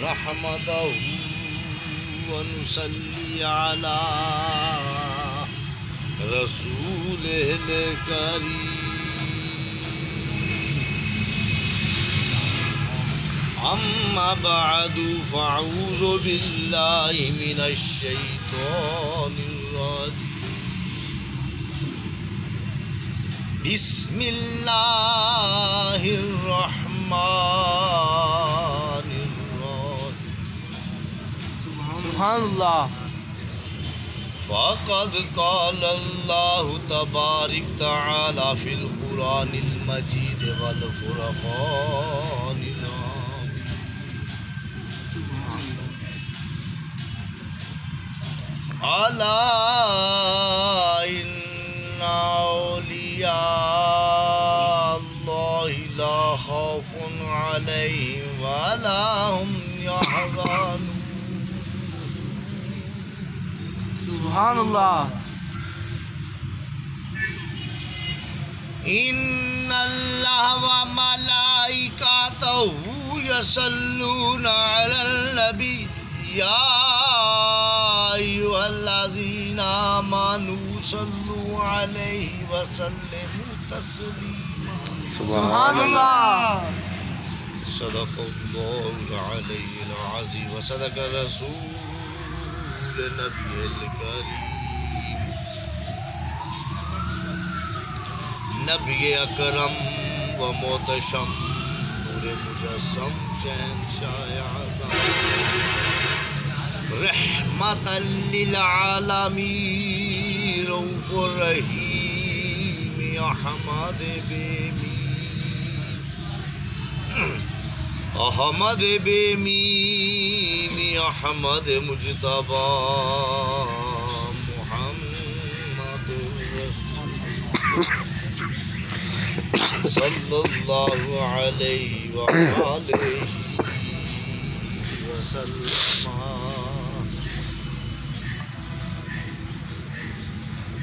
नहमदहु व नुसल्ली अला रसूलिल करीम। अम्मा बअदु फ़अऊज़ु बिल्लाहि मिनश शैतानिर रजीम। बिस्मिल्लाहिर रहमानिर रहीम। सुभानअल्लाह। फ़क़द क़ाल अल्लाहु तबारक तआला फ़िल क़ुरानिल मजीद वल फ़ुरक़ानिल हमीद। अला इन्ना औलिया अल्लाहि ला ख़ौफ़ुन अलैहिम वला हुम यहज़नून। सुभानअल्लाह। इन्नल्लाह व मलाइकातहु यसल्लूना अलल नबी या अय्युहल्लज़ीना आमनू सल्लू अलैहि व सल्लिमू तस्लीमा। सुभानअल्लाह। सदक़ल्लाहुल अलीयुल अज़ीम व सदक़ रसूल नबील करीम। नबी अकरम व मोहतशम नूरे मुजस्सम शहंशाह आज़म रहमतल लिल आलमीन रऊफ़ुर रहीम अहमद बेमीन अहमद मुज्तबा मुहम्मद सल्लल्लाहु अलैहि व आलिहि वसल्लम।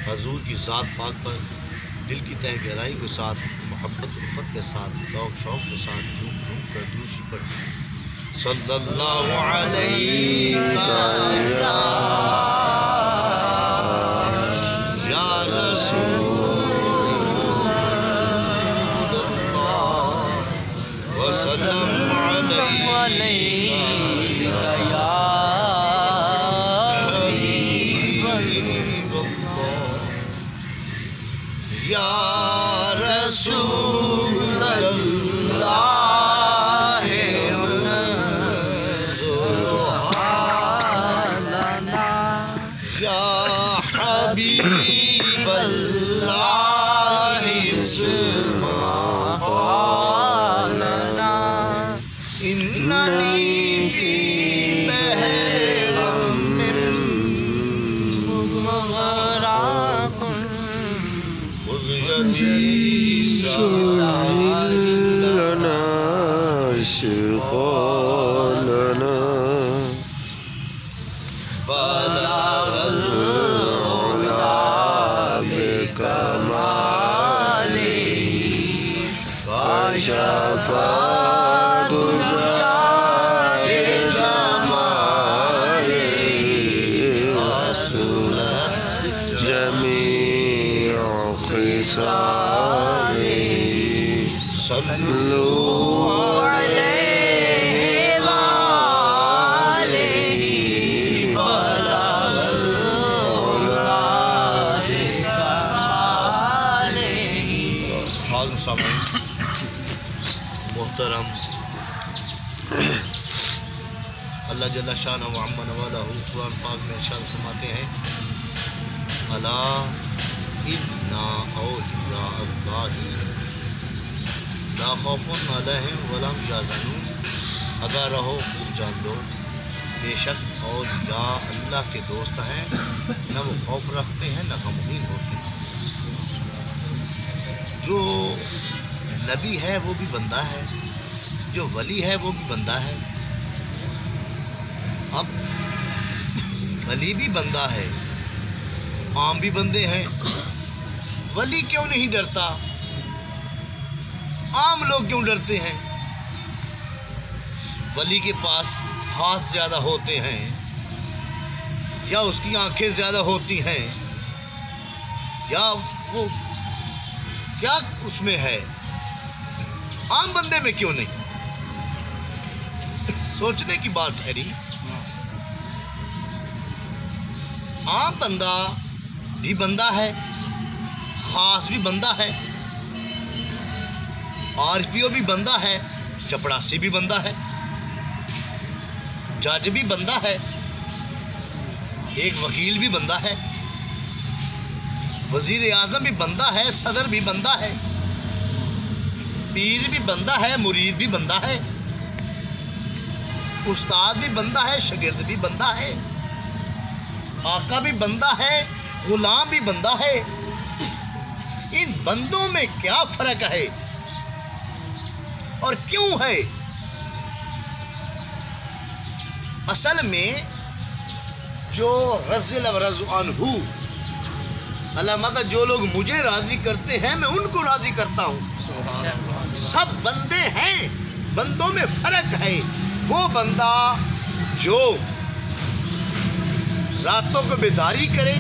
हजूर की ज़ात पाक पर दिल की तह गहराई के साथ मोहब्बत उल्फत के साथ शौक़ के साथ झूम झूम कर दूषी पर सल्लल्लाहु अलैहि या रसूलल्लाह व सल्लम अलैहि या या रसूलल्लाह या हबीबल्लाह इन्ननी फी बहरे गम्मिन मुग़रक़ुन खुज़ यदी लना शिक़ालना बलगल उला बिकमालिही कशफ़ा दुर्रे जमालिही हसनत जमीअ ख़िसालिही सल्लू अलैहि व आलिहि बलगल उला बिकमालिही। हाज़िर सामईन मोहतरम, अल्लाह जल्ल शान व अम्मा नवालहु कुरान पाक में इरशाद फरमाते हैं, अला इन्ना औलिया अल्लाहि ला खौफुन अलैहिम व ला हुम यहज़नून। अगर रहो खूब जान लो, बेशक औलिया अल्लाह के दोस्त हैं, न वो खौफ रखते हैं न गमगीन होते हैं। जो नबी है वो भी बंदा है, जो वली है वो भी बंदा है। अब वली भी बंदा है, आम भी बंदे हैं। वली क्यों नहीं डरता, आम लोग क्यों डरते हैं? वली के पास हाथ ज़्यादा होते हैं या उसकी आंखें ज़्यादा होती हैं या वो क्या उसमें है, आम बंदे में क्यों नहीं? सोचने की बात ठहरी। आम बंदा भी बंदा है, खास भी बंदा है, आरपीओ भी बंदा है, चपड़ासी भी बंदा है, जज भी बंदा है, एक वकील भी बंदा है, वजीर आजम भी बंदा है, सदर भी बंदा है, पीर भी बंदा है, मुरीद भी बंदा है, उस्ताद भी बंदा है, शागिर्द भी बंदा है, आका भी बंदा है, गुलाम भी बंदा है। इन बंदों में क्या फर्क है और क्यों है? असल में जो रज़ियल्लाहु अल्लाह माता जो लोग मुझे राजी करते हैं मैं उनको राजी करता हूँ। सब बंदे हैं, बंदों में फर्क है। वो बंदा जो रातों को बेदारी करे,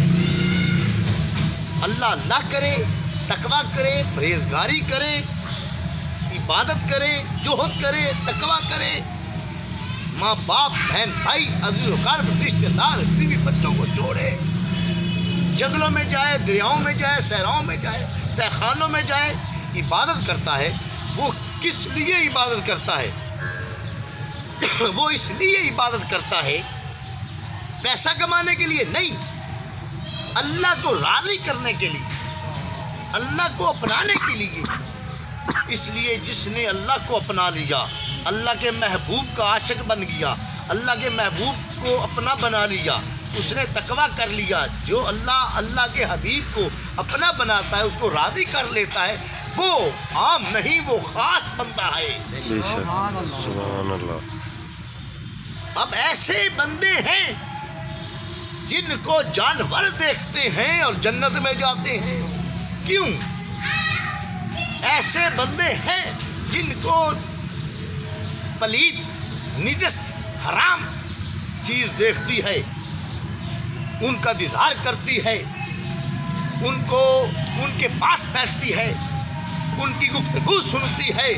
अल्लाह अल्लाह करे, तकवा करे, परहेजगारी करे, इबादत करे, जोहद करे, तकवा करे, माँ बाप बहन भाई अज़ीज़-ओ-क़रीब रिश्तेदार बीवी बच्चों को छोड़े, जंगलों में जाए, दरियाओं में जाए, सहराओं में जाए, तहखानों में जाए, इबादत करता है। वो किस लिए इबादत करता है? वो इसलिए इबादत करता है पैसा कमाने के लिए नहीं, अल्लाह को राज़ी करने के लिए, अल्लाह को अपनाने के लिए। इसलिए जिसने अल्लाह को अपना लिया, अल्लाह के महबूब का आशिक बन गया, अल्लाह के महबूब को अपना बना लिया, उसने तकवा कर लिया। जो अल्लाह के हबीब को अपना बनाता है, उसको राज़ी कर लेता है, वो आम नहीं, वो खास बंदा है। सुभान अल्लाह। अब ऐसे बंदे हैं जिनको जानवर देखते हैं और जन्नत में जाते हैं। क्यों? ऐसे बंदे हैं जिनको पलीत, निजस, हराम चीज़ देखती है, उनका दीदार करती है, उनको उनके पास बैठती है, उनकी गुफ्तगू सुनती है।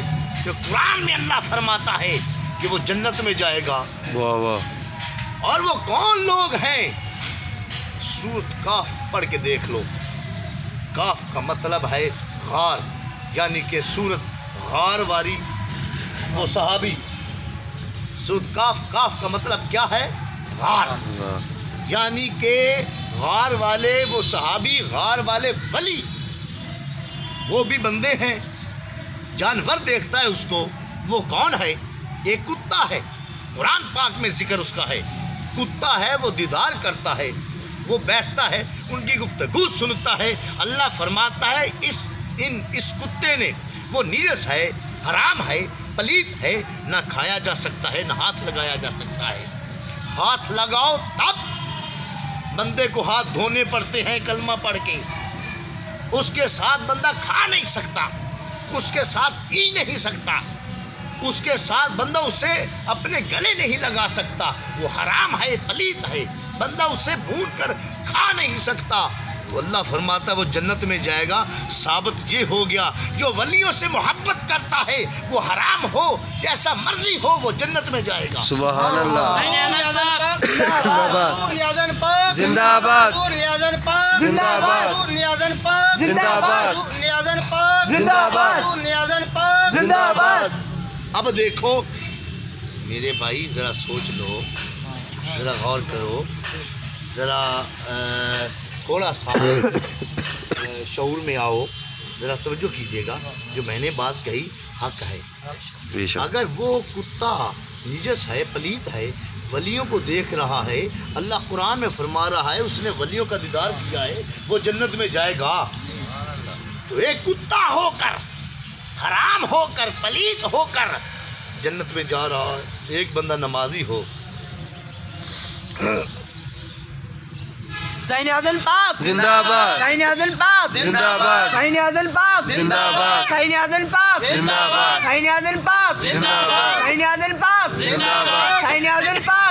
तो कुरान में अल्लाह फरमाता है कि वो जन्नत में जाएगा। वाह वाह। और वो कौन लोग हैं? सूरत काफ पढ़ के देख लो। काफ का मतलब है गार, यानी कि सूरत गार वाली वो सहाबी। सूरत काफ का मतलब क्या है? गार, यानी कि गार वाले वो सहाबी, गार वाले वली, वो भी बंदे हैं। जानवर देखता है उसको, वो कौन है? एक कुत्ता है, कुरान पाक में जिक्र उसका है। कुत्ता है, वो दीदार करता है, वो बैठता है, उनकी गुफ्तगू सुनता है। अल्लाह फरमाता है इस कुत्ते ने, वो नीजस है, हराम है, पलीत है, ना खाया जा सकता है, ना हाथ लगाया जा सकता है। हाथ लगाओ तब बंदे को हाथ धोने पड़ते हैं कलमा पढ़ के। उसके साथ बंदा खा नहीं सकता, उसके साथ पी नहीं सकता, उसके साथ बंदा उसे अपने गले नहीं लगा सकता। वो हराम है, पलीत है, बंदा उसे भून कर खा नहीं सकता। तो अल्लाह फरमाता है वो जन्नत में जाएगा। साबित ये हो गया जो वलियों से मोहब्बत करता है, वो हराम हो जैसा मर्जी हो, वो जन्नत में जाएगा। सुभान अल्लाह। जिंदाबाद जिंदाबाद जिंदाबाद जिंदाबाद जिंदाबाद। अब देखो मेरे भाई, ज़रा सोच लो, ज़रा गौर करो, ज़रा थोड़ा सा शऊर में आओ, ज़रा तवज्जो कीजिएगा। जो मैंने बात कही हक है। अगर वो कुत्ता निजस है, पलीत है, वलियों को देख रहा है, अल्लाह कुरान में फरमा रहा है उसने वलियों का दीदार किया है, वो जन्नत में जाएगा। तो एक कुत्ता होकर, हराम होकर, पलीत होकर जन्नत में जा रहा है। एक बंदा नमाजी हो, साइने-ए-आज़म पाक जिंदाबाद, साइने-ए-आज़म पाक जिंदाबाद, साइने-ए-आज़म पाक जिंदाबाद, साइने-ए-आज़म पाक जिंदाबाद, साइने-ए-आज़म पाक जिंदाबाद, साइने-ए-आज़म पाक जिंदाबाद, साइने-ए-आज़म पाक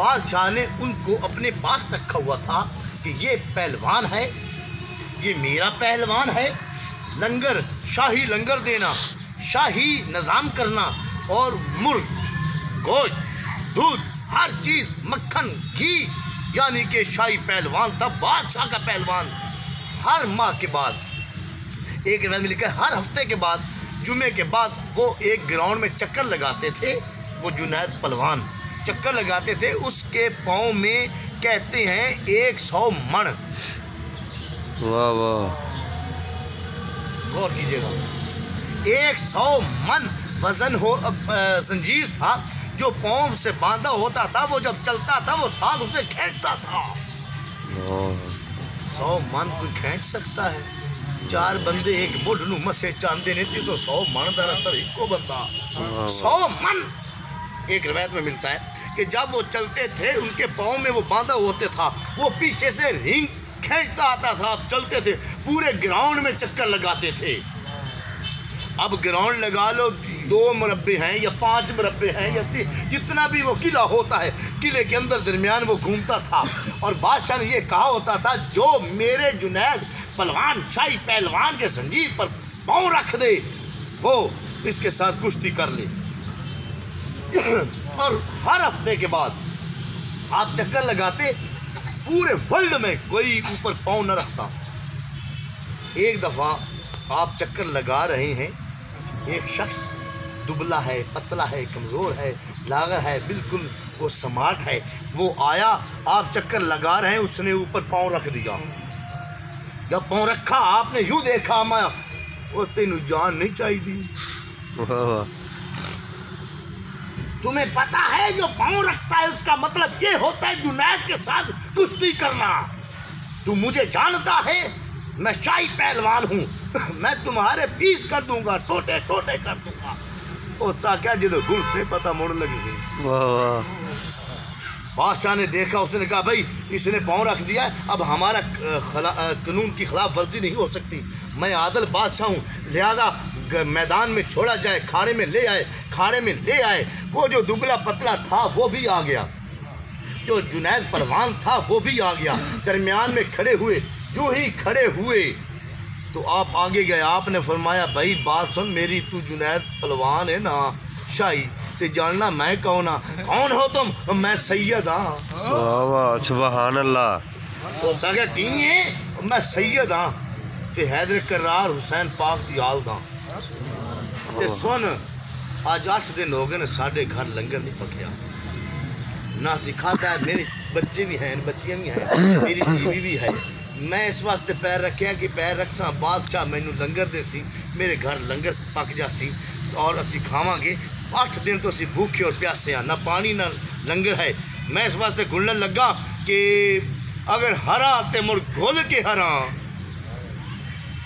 बादशाह ने उनको अपने पास रखा हुआ था कि ये पहलवान है, ये मेरा पहलवान है। लंगर, शाही लंगर देना, शाही निज़ाम करना और मुर्ग, गोश्त, दूध, हर चीज़, मक्खन, घी, यानी कि शाही पहलवान था, बादशाह का पहलवान। हर माह के बाद, एक रिवायत में लिखा है हर हफ्ते के बाद, जुमे के बाद वो एक ग्राउंड में चक्कर लगाते थे। वो जुनैद पहलवान चक्कर लगाते थे, उसके पाँव में कहते हैं 100 मण। वाह वाह, गौर कीजिएगा, 100 मन वजन हो जंजीर था जो पाँव से बांधा होता था। वो जब चलता था वो साथ उसे खींचता था। 100 मन कोई खींच सकता है? 4 बंदे एक मुठ नू मसे चांदे ने थी तो 100 मन दरअसल इको बंदा 100 मन। एक रिवायत में मिलता है कि जब वो चलते थे उनके पाँव में वो बांधा होते था, वो पीछे से रिंग खींचता आता था। अब चलते थे, पूरे ग्राउंड में चक्कर लगाते थे। अब ग्राउंड लगा लो, 2 मुरब्बे हैं या 5 मुरब्बे हैं या 3, जितना भी वो किला होता है, किले के अंदर दरमियान वो घूमता था। और बादशाह ने ये कहा होता था जो मेरे जुनैद पहलवान, शाही पहलवान के जंजीर पर पाँव रख दे वो इसके साथ कुश्ती कर ले। और हर हफ्ते के बाद आप चक्कर लगाते, पूरे वर्ल्ड में कोई ऊपर पाँव न रखता। एक दफ़ा आप चक्कर लगा रहे हैं, एक शख्स दुबला है, पतला है, कमज़ोर है, लागर है, बिल्कुल वो स्मार्ट है, वो आया, आप चक्कर लगा रहे हैं, उसने ऊपर पाँव रख दिया। जब पाँव रखा आपने यूँ देखा, माया वो तेनू जान नहीं चाहिए। वाह वाह, तुम्हें पता है जो पाँव रखता है उसका मतलब ये होता है जुनैद के साथ कुश्ती करना। तू मुझे जानता है, मैं शाही पहलवान हूँ, मैं तुम्हारे पीस कर दूंगा, टोटे टोटे कर दूंगा। ओ साक्या जी तो गुल से पता मोड़ लगी सी। वाह वाह, बादशाह ने देखा, उसने कहा भाई इसने पाँव रख दिया है, अब हमारा कानून की खिलाफ वर्जी नहीं हो सकती। मैं आदल बादशाह हूँ, लिहाजा मैदान में छोड़ा जाए, खाड़े में ले आए, खाड़े में ले आए। वो जो दुबला पतला था वो भी आ गया, जो जुनैद पहलवान था वो भी आ गया, दरमियान में खड़े हुए। जो ही खड़े हुए तो आप आगे गए, आपने फरमाया भाई बात सुन मेरी, तू जुनैद पहलवान है ना शाही, ते जानना मैं कौन हाँ? कौन हो तुम? मैं सैयद हाँ। वाह वाह, सुभान अल्लाह। हो सके की है, मैं सैयद हाँ, ते हैदर करार हुसैन पाक की आल दा। ते सुन, आज 8 दिन हो गए ने साढ़े घर लंगर नहीं पकिया ना, सिखाता है। मेरे बच्चे भी हैं, बच्चियाँ भी हैं, मेरी बीवी भी है। मैं इस वास्ते पैर रखिया कि पैर रखसा बादशाह मैनू लंगर दे सी, मेरे घर लंगर पक जासी और असी खावांगे। 8 दिन तो असी भूखे और प्यासे हैं, ना पानी ना लंगर है। मैं इस वास्ते घुलने लगा कि अगर हरा ते मुड़ घुल के हरा,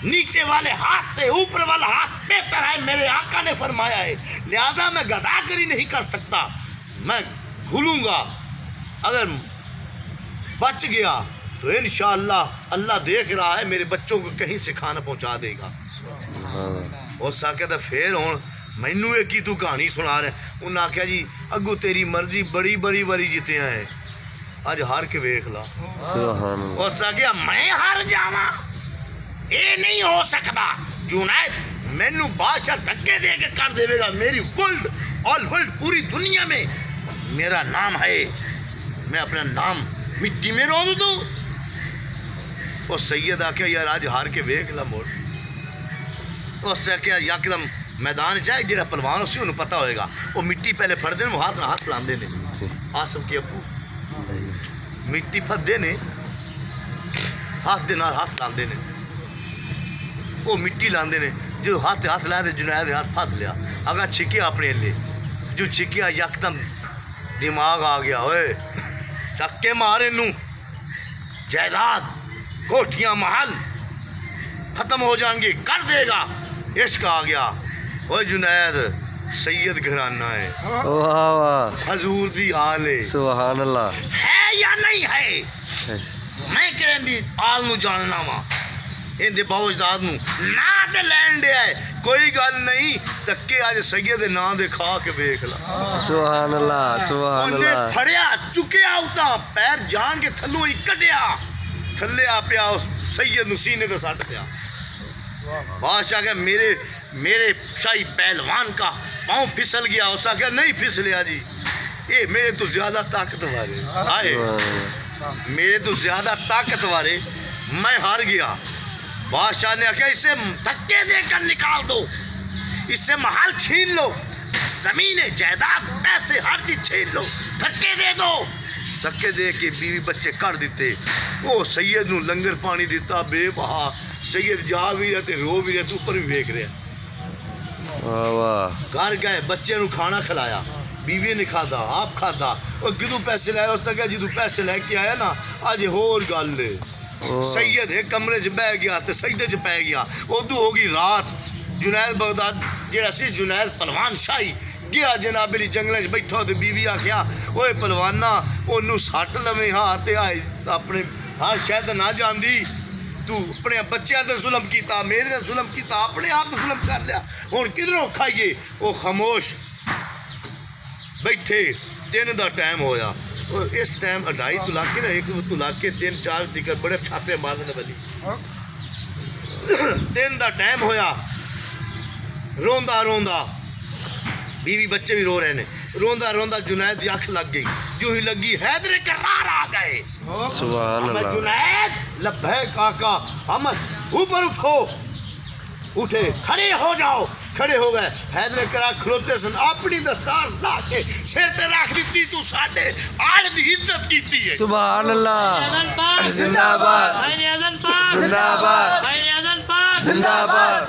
नीचे वाले हाथ से ऊपर वाला हाथ बेहतर है, मेरे आका ने फरमाया है। लिहाजा मैं गदागरी नहीं कर सकता, मैं घुलूंगा। अगर बच गया तो इंशाअल्लाह अल्लाह देख रहा है, मेरे बच्चों को कहीं से खाना पहुंचा देगा। और साके तो फिर हुण मैनू एक ही तू कहानी सुना रहे। उन्हें आख्या जी अगू तेरी मर्जी बड़ी बड़ी बारी जितिया है, अज हार के वेख ला। और साकिया मैं हार जावा, ये नहीं हो सकता। जुनैद मैनू बादशाह धक्के दे के कर देगा। मेरी वर्ल्ड, ऑल वर्ल्ड, पूरी दुनिया में मेरा नाम है, मैं अपना नाम मिट्टी में रोल दूँ। और सैयद आके यार आज हार के वेख ला मोड़। उससे आख्या यकदम मैदान चाहे जो पहलवान उसी उन्हें पता होएगा, वो मिट्टी पहले फटते वो हाथ हाथ लाते ने। आसम के अबू मिट्टी फटते ने, हाथ दे नाल हाथ लाते ने, वो मिट्टी लाते ने। जो हाथ हाथ लाए तो जुनैद हाथ फट लिया, अगर छिकिया अपने ले, जो छिकिया यकदम दिमाग आ गया, ओए चक्के मारे नू, जायदाद कोठियाँ महल खत्म हो जाएंगे, कर देगा। इश्क आ गया। ओए जुनैद सैयद घराना है, वाह वाह, हजूर दी आल है, सुभान अल्लाह। है या नहीं है? मैं कहती आल नू जानना वा, इनके बाउजदाद नू ना ते लैन दे है, कोई गल नहीं धक्के अज सैयद दे नां दे खा के वेख ला। सुभान अल्लाह सुभान उन्हें अल्लाह फड़िया चुकिया उता पैर जान के थल्लों ही कटिया थल्ले आ पिया उस सैयद नूं सीने ते सट पिया। बादशाह के मेरे शाही पहलवान का पाँव फिसल गया। उसका क्या नहीं फिसलिया जी, ये मेरे तो ज्यादा ताकतवर है। आए मेरे तो ज्यादा ताकतवर है, मैं हार गया। बादशाह ने आख्या इसे धक्के देकर निकाल दो, इससे महल छीन लो, जमीन जायदाद पैसे हर चीज छीन लो, धक्के दे दो। धक्के दे के बीवी बच्चे कर दिते। वो सैयद नूं लंगर पानी दिता बेबहा। सैयद जा भी रहे थे रो भी रहे थे, ऊपर भी वेख रहे। वाह वाह। घर गए बच्चे नूं खाना खिलाया, बीवी ने खादा आप खादा। और जिदू पैसे लाए उस क्या जिदू पैसे लैके आया ना अज होर गल। सैयद एक कमरे च बह गया तो सजदे च पै गया। उदू हो गई रात। जुनैद बगदाद जेड़ा सी जुनैद पहलवान शाही गया जनाब अली जंगल च बैठा तो बीवी आख्या ओए पहलवाना ओनू सट लवें हाथ आए अपने हर शायद ना जाती तू अपने बच्चों से जुल्म किया, मेरे से जुल्म किया, अपने आप तो जुल्म कर लिया, हुण किधरों खाइए। वो खामोश बैठे। 3 का टाइम होया। और इस टाइम 2.5 तो लाके ना 1 तो लाके 3 4 दिक्कत बड़े छापे मारने वाली। 3 का टाइम होया। रोंदा रोंदा बीवी बच्चे भी रो रहे हैं। रोंदा रोंदा जुनैद की अख लग गई। जो ही लगी हैदर करार आ गए। सुभान अल्लाह। जुनैद लब्बैक आका हमस ऊपर उठो। उठे खड़े हो जाओ। खड़े हो गए। हैदर करार खलोते सन अपनी दस्तार ला के सिर ते रख दी। तू साडे आल दी इज्जत कीती है। सुभान अल्लाह। जिंदाबाद जिंदाबाद जिंदाबाद जिंदाबाद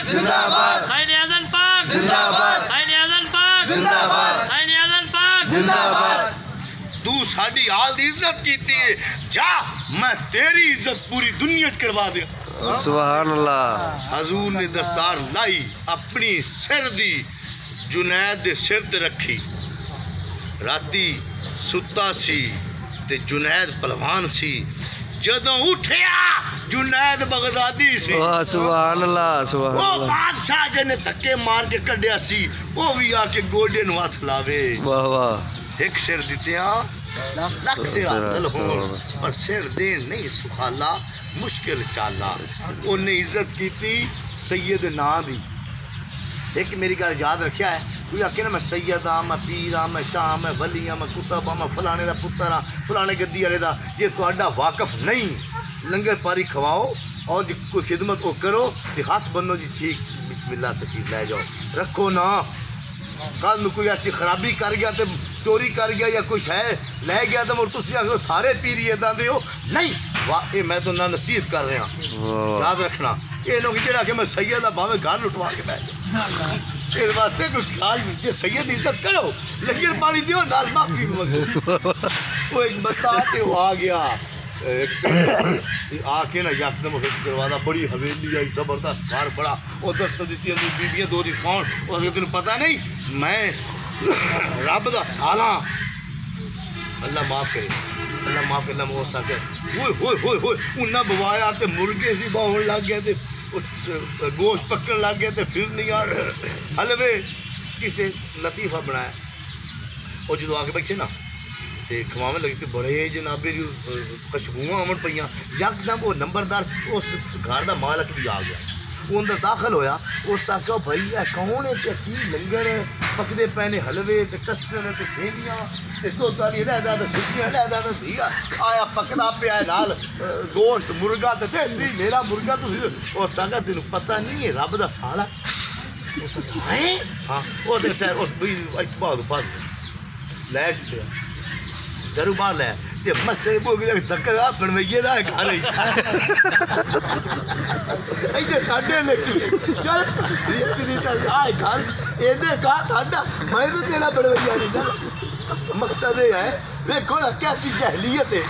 जिंदाबाद जिंदाबाद जिंदाबाद जिंदाबाद जिंदाबाद जिंदाबाद जिंदाबाद। तू साडी आल दी इज्जत कीती है। जा मैं तेरी इज्जत पूरी दुनिया च करवा दे। सुभान अल्लाह। हजूर ने दस्तार लाई अपनी सिर दी जुनैद दे सिर ते रखी। राती सुता सी ते जुनैद पहलवान सी। जदों उठिया जुनैद बगदादी सी। वाह सुभान अल्लाह सुभान वो अल्लाह। बादशाह जिन्हें धक्के मार के कढ़िया सी वो भी आके गोडे नूं हथ लावे। वाह वाह। एक सिर दित्या लख से हासिल होण पर सिर देन नहीं सुखाला मुश्किल चाला। उन्हें इज्जत की सैयद नां दी। एक मेरी गल याद रखिया है। कोई आखे ना मैं सैयद हाँ, मैं पीर हाँ, मैं शाह हाँ, मैं वली हाँ, मैं कुतब हाँ, मैं फलाने का पुत्र हाँ, फलाने गद्दी वाले का। जे तुहाडा वाकफ नहीं लंगर पारी खवाओ और जो कोई खिदमत वो करो तो हाथ बनो जी ठीक बिस्मिल्लाह तशरीफ लै जाओ रखो ना। कल में कोई ऐसी खराबी कर गया तो चोरी कर गया या कुछ है लै गया तो मुड़ तुसी आखो सारे पीरी इदा दे हो नहीं। वाह ये मैं तो ना नसीहत कर रहा। याद रखना ये लोग जेड़ा कि मैं सैयद भावे घर लुटवा के बैठ इस वास्ते कोई ख्याल जे सैयद इज्जत करो लंगर पानी दियो नाल माफी मंगो। वो एक बंदा आके वो आ गया आके ना यकदम दरवाजा बड़ी हवेली आई जबरदस्त बाहर बड़ा वो दस्त दी बीबियां 2 दी कौन उसके तेन पता नहीं मैं रब दा साला। अल्लाह माफ करे अल्लाह माफ अल्लाह हो सके। होए उन्ना बवाया तो मुर्गे सी बाहन लग गया तो गोश्त पकड़ लग गया तो फिर नहीं आ हलवे किसी लतीफा बनाया। और जो आके बैठे ना तो खवावे लगे तो बड़े जनाबे खुशबुआ आवन पईयां। यकदम वो नंबरदार उस घर का मालक भी आ गया। वो अंदर दाखिल होया उस आख्या भाई है कौन है की लंगर पकते पे ने हलवे तो कस्टर्ड तो सेवियां तो दुध वाली लैदा तो सिद्धियां लैदा तो धीया आया पकदा पे नाल गोश्त मुर्गा तो देसी मेरा मुर्गा तुम उस आख्या तेन पता नहीं है रब का साला है। हाँ उस बाद लै जरू बाहर लै ते मस्से धक्का बनवाइए ना घर इतने साढ़े लेकी चल आए घर इधर कहा साढ़ा मैं तो तेरा बनवाइया नहीं चल। मकसद ये है देखो ना कैसी जहलीत है।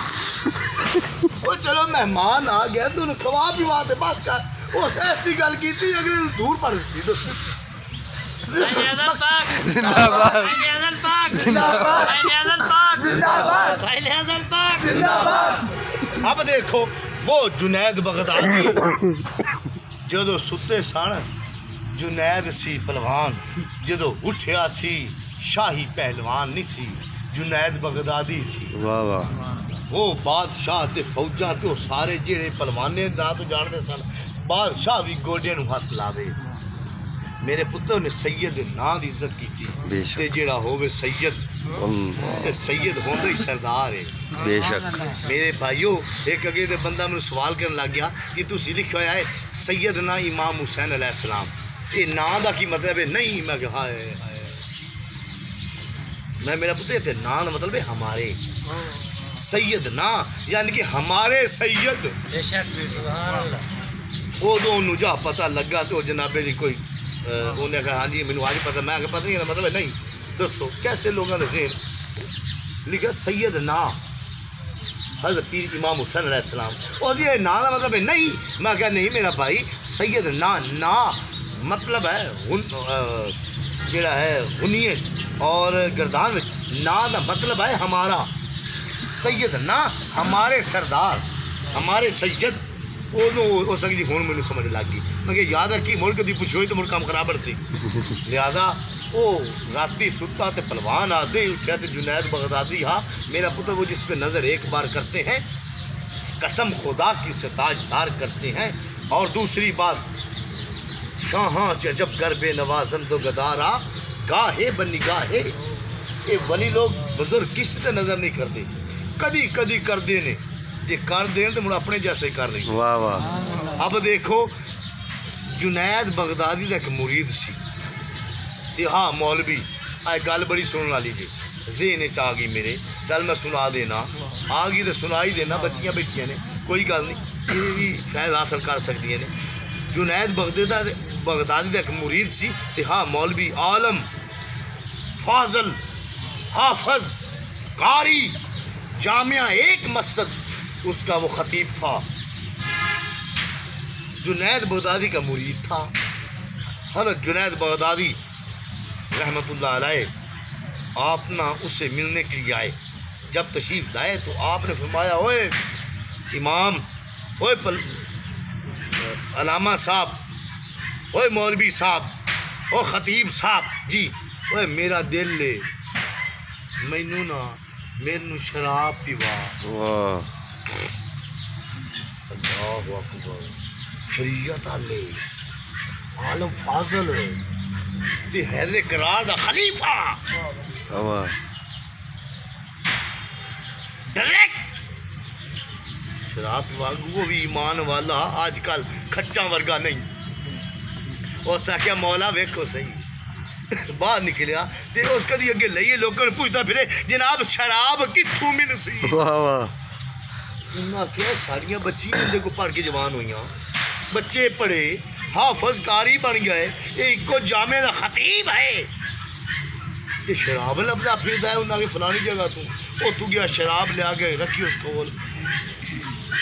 वो चलो मेहमान आ गया तो उन्हें खवा पिवा दे बस कर उस ऐसी गल की थी अगले दूर पड़ सी दस। अब देखो वो जुनैद बगदादी जो सुते सन जुनैद सी पहलवान जदों उठिया सी शाही पहलवान नहीं सी जुनैद बगदादी सी वाह वाह वो बादशाह ते फौजां ते वो सारे जेड़े पहलवाने दा तो जानते सन बादशाह भी गोडियां नूं हथ लावे मेरे पुत्तर ने सैयद नां दी इज्जत कीती बेशक। ते जेड़ा होवे सैयद अल्लाह ते सैयद होंदा ही सरदार है बेशक मेरे भाइयों एक अगे ते बंदा मैनूं सवाल करन लग गया कि तुसीं लिखिया होया है सैयद ना इमाम हुसैन अलैहिस्सलाम ये नां दा की मतलब है नहीं मैं कहा हाय हाय मैं मेरा पुत्र ते नां दा मतलब है हमारे सैयद ना यानी कि हमारे सैयद उदों नूं जा पता लगा तो जनाबे दी कोई उन्हें कहा हाँ जी मैनूं आज पता मैं पता नहीं मतलब है नहीं दसो कैसे लोगों ने जेन लिखा सैयद ना हज़रत पीर इमाम हुसैन अलैहिस्सलाम और ये ना का मतलब है नहीं मैं क्या नहीं मेरा भाई सैयद ना मतलब है जेड़ा है हुनिए और गर्दान में ना का मतलब है हमारा सैयद ना हमारे सरदार हमारे सैयद उदों हो सकती हूँ मैंने समझ लग गई मैं याद रखी मुल्क की पुछो तो मुड़ काम खराबर थी लिहाजा वो राती सुता तो पहलवान आते उठा तो जुनैद बगदादी हाँ मेरा पुत्र वो जिस पे नज़र एक बार करते हैं कसम खुदा की से ताजदार करते हैं और दूसरी बात शाह जब गरबे नवाजन तो गदारा गाहे बनी गाहे ये वली लोग बुजुर्ग किसी से नज़र नहीं करते कदी कदी कर देने ये कर दें तो मुझे अपने जैसे ही कर रही वाह वाह अब देखो जुनैद बगदादी का एक मुरीद सी ते हाँ मौलवी आ गल बड़ी सुनने वाली जी जेहन च आ गई मेरे चल मैं सुना देना आ गई तो सुना ही देना बच्चियां बैठिया ने कोई गल नहीं ये भी फैज़ हासिल कर सकती ने जुनैद बगदादी का एक मुरीद सी ते हाँ मौलवी आलम फाजल हाफज कारी जामिया एक मस्जिद उसका वो खतीब था जुनैद बगदादी का मुरीद था हज़रत जुनैद बगदादी रहमतुल्लाह अलैह आप ना उससे मिलने के लिए आए जब तशरीफ़ लाए तो आपने फरमाया ओए इमाम ओए अलामा साहब ओए मौलवी साहब ओ खतीब साहब जी ओए मेरा दिल ले मैनू ना मैनू शराब पिवा वाह अल्लाहु अकबर शरीयत आले आलम फाजल ते हैदर करार दा खलीफा वाह डायरेक्ट शराब वागू वो भी ईमान वाला आजकल खच्चा वर्गा नहीं और साख्या मौला वेखो सही बाहर निकलिया ते उस कदी अगे लईए लोगों ने पूछता फिरे जनाब शराब कित्थों मिल सी वाह वाह उन्हें क्या सारिया बच्चियां बंदे को पढ़ के जवान हुई बच्चे पढ़े हाफज कारी बन गए ये इको जामे का खतीब है ते शराब लभदा फिरदा है उन्हें फलानी जगह तू वो तू गया शराब लिया के रखी उस कोल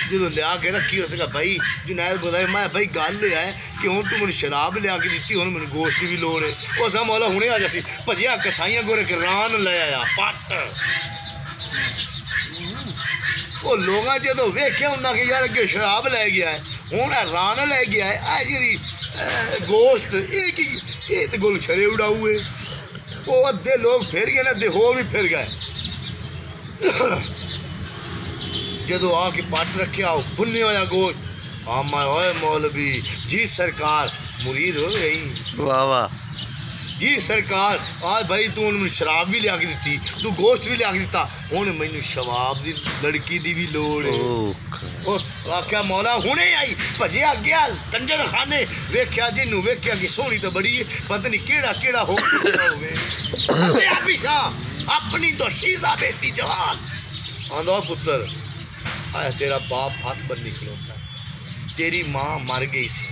जो लिया के रखी उसका भाई जुनैद बगदादी मैं भाई गल है कि हूँ तू मैंने शराब लिया के दी हूँ मैंने गोश्त की भी लोड़ है उस मौला हुणे आ जाती भजिया कसाइयां गोरे के रान ले आया पट वो लोग जो वेख्या उन्हें कि यार अगे शराब लै गया है हूँ रान लै गया है जी गोश्त ये तो गोल छरे उड़ाऊ है वो अद्धे लोग फिर गए ना अद्धे हो भी फिर गए जो आके पट रखा भुन्ने होया गोश्त आमा होए मौलवी जी सरकार मुरीद हो गई वाह वाह जी सरकार आज भाई तू उन्होंने शराब भी लिया के दी तू गोश्त भी लिया के दिता हूँ मैनू शबाब की लड़की की भी लोड़ है आख्या मौला हुणे आई भजिया गया कंजर खाने वेख्या जिन्नू वेख्या कि सोहनी तो बड़ी है पता नहीं केड़ा केड़ा हो पिछा अपनी तो शीजा बेटी जवान आंदा पुत्र आया तेरा बाप हाथ बंद निकलोता तेरी माँ मर गई सी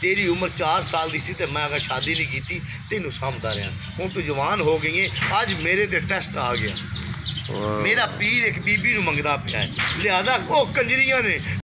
तेरी उम्र 4 साल की सी ते मैं अगर शादी नहीं की तेनू सामता रहा हूँ तू जवान हो गई है अज मेरे ते टेस्ट आ गया मेरा पीर एक बीबी नू मंगदा पिया है लिहाजा वो कंजरियां ने